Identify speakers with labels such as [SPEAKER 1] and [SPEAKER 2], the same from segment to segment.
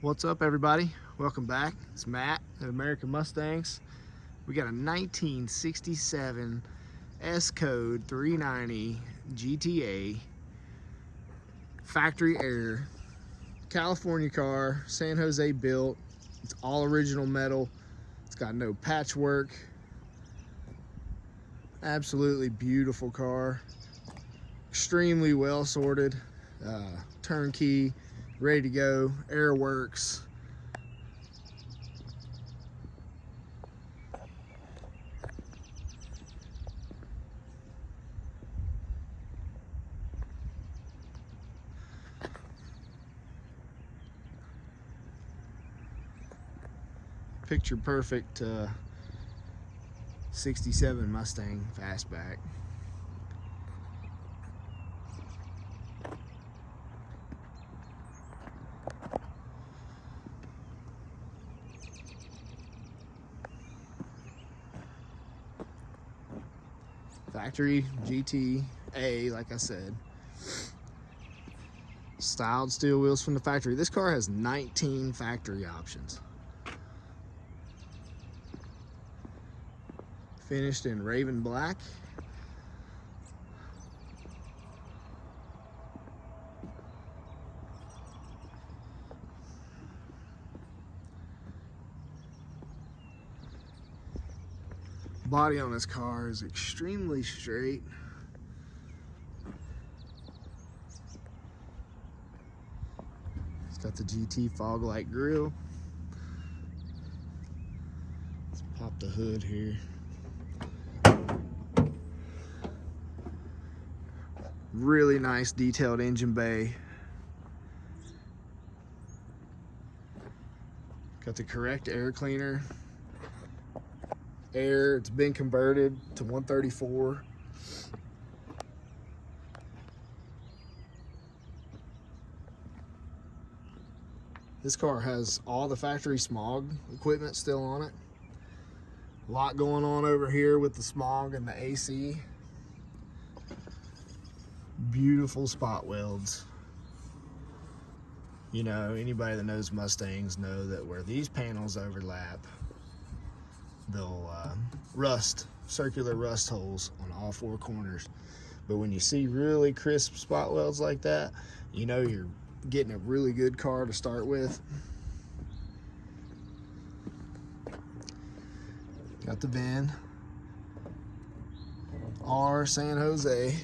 [SPEAKER 1] What's up, everybody? Welcome back. It's Matt at American Mustangs. We got a 1967 S Code 390 GTA factory air California car, San Jose built. It's all original metal. It's got no patchwork. Absolutely beautiful car. Extremely well sorted. Turnkey, ready to go. Air works. Picture perfect 67 Mustang Fastback. Factory GTA, like I said. Styled steel wheels from the factory. This car has 19 factory options. Finished in Raven Black. Body on this car is extremely straight. It's got the GT fog light grille. Let's pop the hood here. Really nice detailed engine bay. Got the correct air cleaner. It's been converted to 134. This car has all the factory smog equipment still on it. A lot going on over here with the smog and the AC. Beautiful spot welds. You know, anybody that knows Mustangs know that where these panels overlap, they'll rust, circular rust holes on all four corners. But when you see really crisp spot welds like that, you know you're getting a really good car to start with. Got the VIN, R San Jose.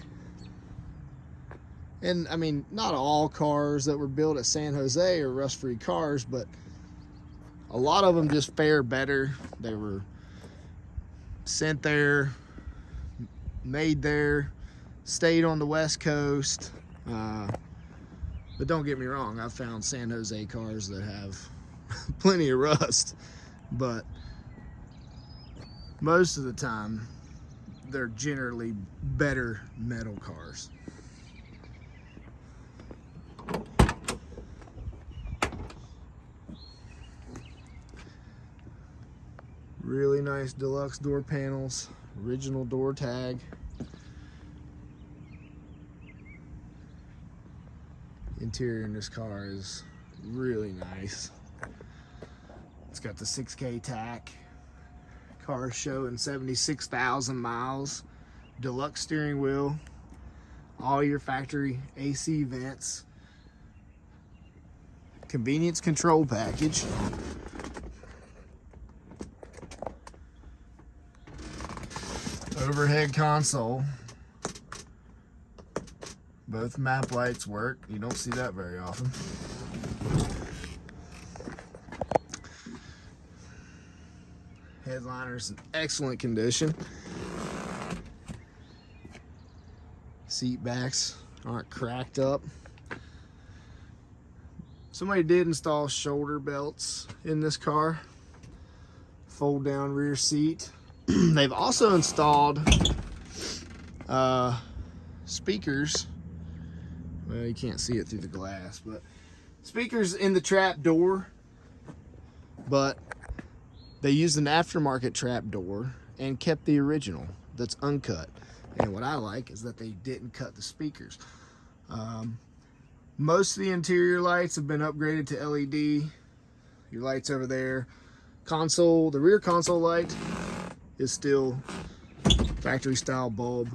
[SPEAKER 1] And I mean, not all cars that were built at San Jose are rust-free cars, but a lot of them just fare better. They were sent there, made there, stayed on the West Coast. But don't get me wrong, I've found San Jose cars that have plenty of rust, but most of the time, they're generally better metal cars. Really nice deluxe door panels, original door tag. Interior in this car is really nice. It's got the 6K tack. Car showing 76,000 miles. Deluxe steering wheel. All your factory AC vents. Convenience control package. Overhead console. Both map lights work. You don't see that very often. Headliner's in excellent condition. Seat backs aren't cracked up. Somebody did install shoulder belts in this car. Fold down rear seat. They've also installed speakers. Well, you can't see it through the glass, but speakers in the trap door, but they used an aftermarket trap door and kept the original that's uncut. And what I like is that they didn't cut the speakers. Most of the interior lights have been upgraded to LED. your lights over there. Console, the rear console light is still factory style bulb,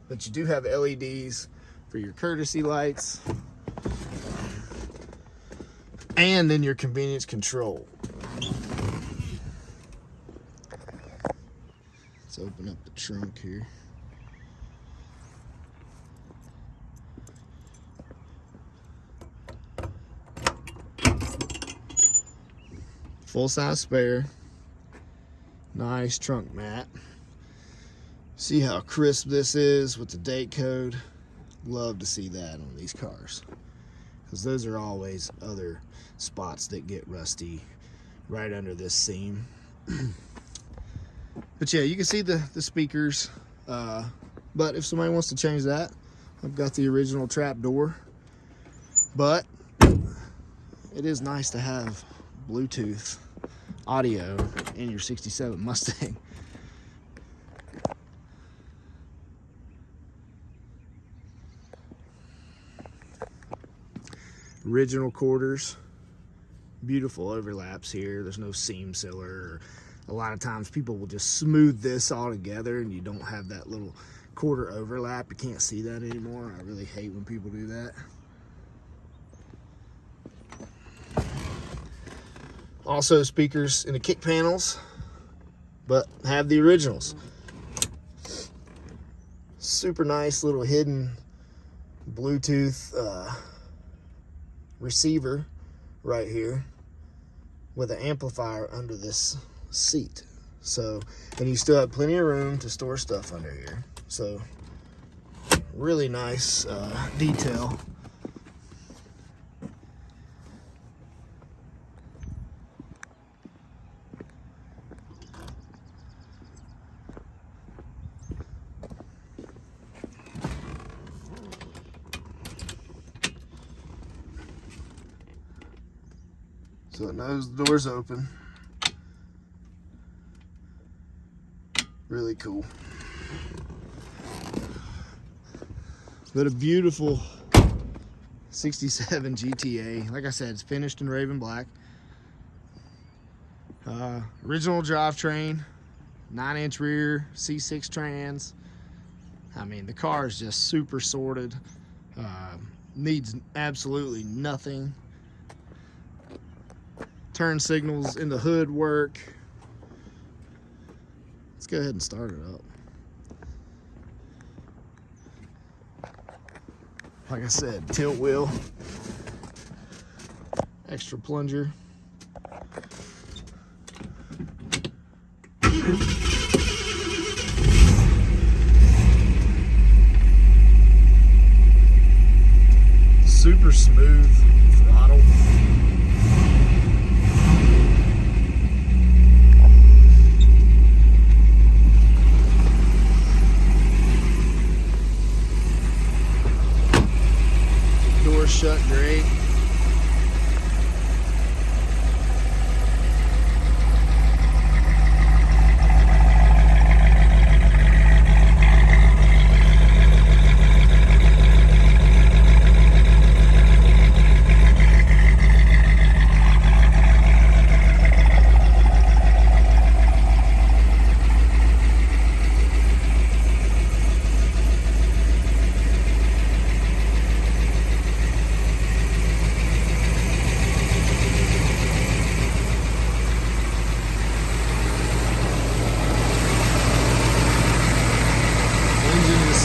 [SPEAKER 1] but you do have LEDs for your courtesy lights and then your convenience control. Let's open up the trunk here. Full-size spare. Nice trunk mat. See how crisp this is with the date code. Love to see that on these cars, because those are always other spots that get rusty right under this seam. But yeah, you can see the speakers, but if somebody wants to change that, I've got the original trap door. But it is nice to have Bluetooth audio in your 67 Mustang. Original quarters, beautiful overlaps here. There's no seam sealer. A lot of times people will just smooth this all together and you don't have that little quarter overlap. You can't see that anymore. I really hate when people do that. Also speakers in the kick panels, but have the originals. Super nice little hidden Bluetooth receiver right here with an amplifier under this seat. So, and you still have plenty of room to store stuff under here. So really nice detail. So it knows the door's open. Really cool. But a beautiful 67 GTA. Like I said, it's finished in Raven Black. Original drivetrain, 9-inch rear, C6 trans. I mean, the car is just super sorted. Needs absolutely nothing. Turn signals in the hood work. Let's go ahead and start it up. Like I said, tilt wheel, extra plunger. Super smooth throttle. Shut great.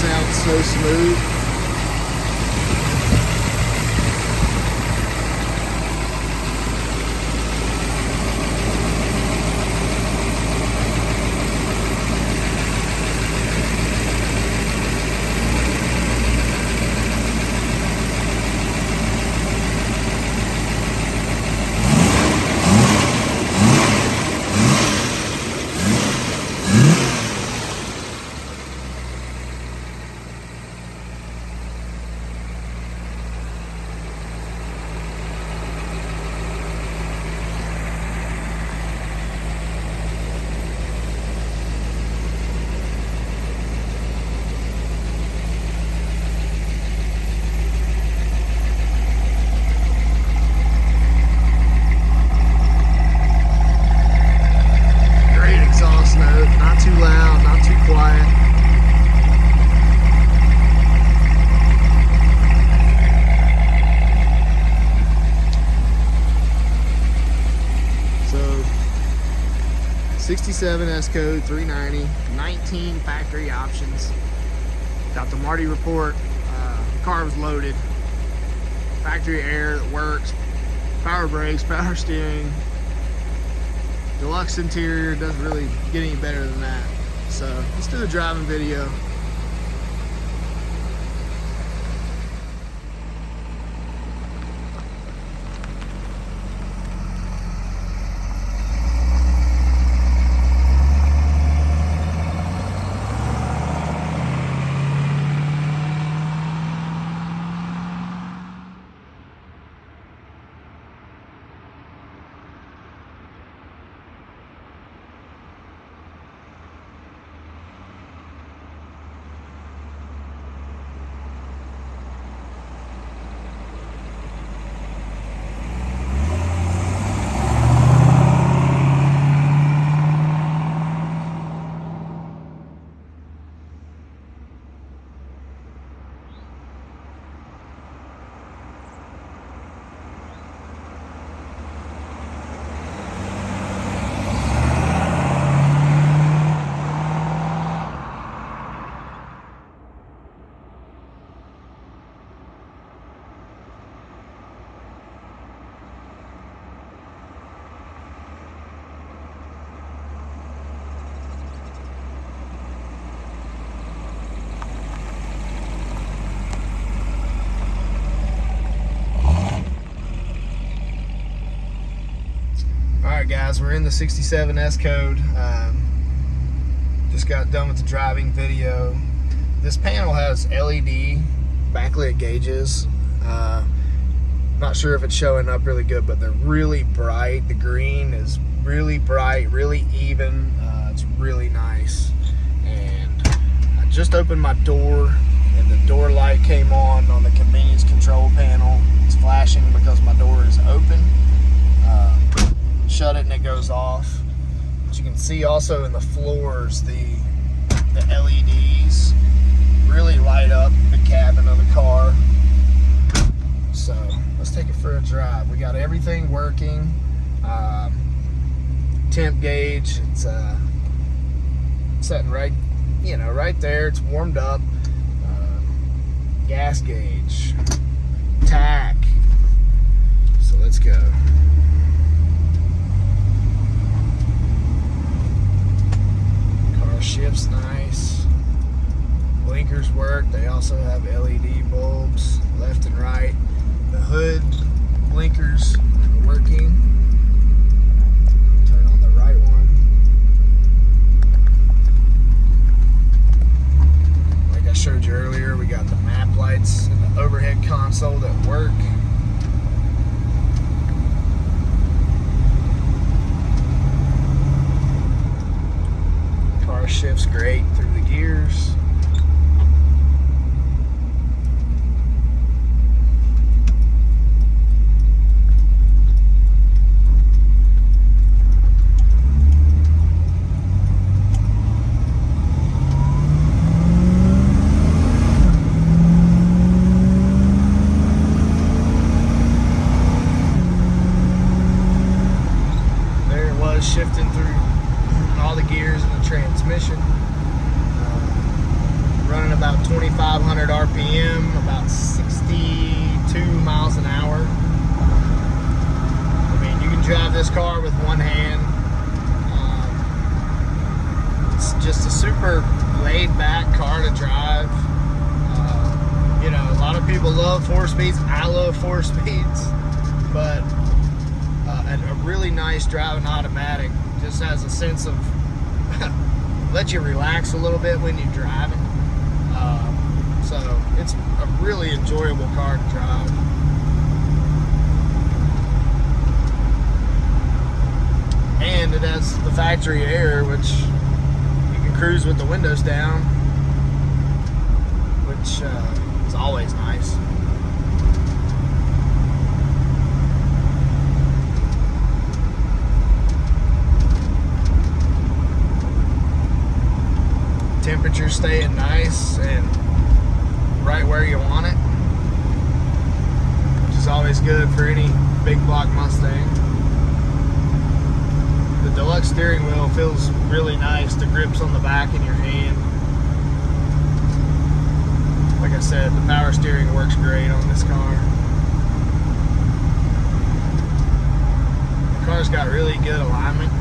[SPEAKER 1] Sounds so smooth. 67 S code 390, 19 factory options. Got the Marty report. Car was loaded. Factory air that works. Power brakes, power steering. Deluxe interior. Doesn't really get any better than that. So let's do the driving video. Alright guys, we're in the 67 S code. Just got done with the driving video. This panel has LED backlit gauges. Not sure if it's showing up really good, but they're really bright. The green is really bright, really even. It's really nice. And I just opened my door and the door light came on the convenience control panel. It's flashing because my door is open. Shut it and it goes off. But you can see also in the floors the LEDs really light up the cabin of the car. So let's take it for a drive. We got everything working. Temp gauge, it's setting right, right there. It's warmed up. Gas gauge, tack. So let's go. Shifts nice. Blinkers work. They also have LED bulbs left and right. The hood blinkers are working. Turn on the right one. Like I showed you earlier, we got the map lights in the overhead console that work. Shifts great through the gears. There it was, shifting through all the gears in the transmission. Running about 2,500 RPM, about 62 miles an hour. I mean, you can drive this car with one hand. It's just a super laid-back car to drive. A lot of people love 4-speeds. I love 4 speeds, but a really nice driving automatic just has a sense of let you relax a little bit when you're driving. So it's a really enjoyable car to drive. And it has the factory air, which you can cruise with the windows down, which is always nice. Temperature staying nice and right where you want it, which is always good for any big block Mustang. The deluxe steering wheel feels really nice. The grip's on the back in your hand. Like I said, the power steering works great on this car. The car's got really good alignment.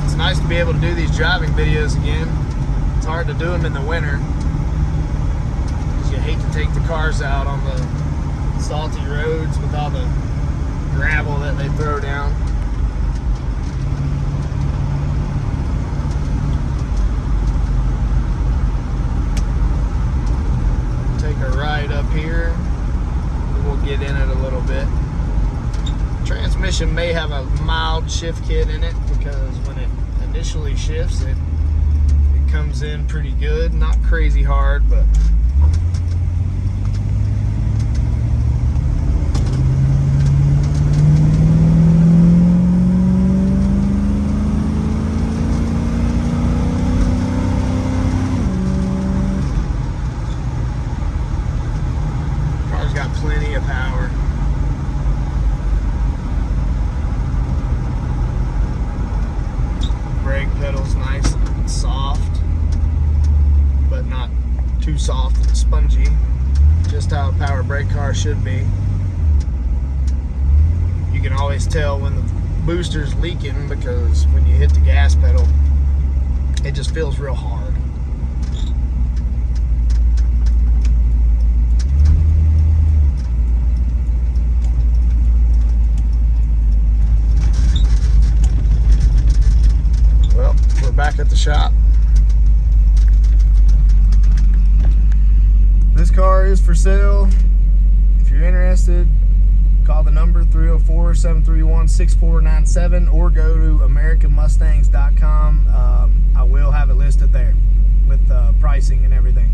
[SPEAKER 1] It's nice to be able to do these driving videos again. It's hard to do them in the winter because you hate to take the cars out on the salty roads with all the gravel that they throw down. Take a ride up here. We'll get in it a little bit. Transmission may have a mild shift kit in it because when it initially shifts, it comes in pretty good. Not crazy hard, but car's got plenty of power. Brake pedal's nice and soft, but not too soft and spongy. Just how a power brake car should be. You can always tell when the booster's leaking because when you hit the gas pedal, it just feels real hard. Well, we're back at the shop. This car is for sale. If you're interested, call the number 304-731-6497 or go to AmericanMustangs.com. I will have it listed there with pricing and everything.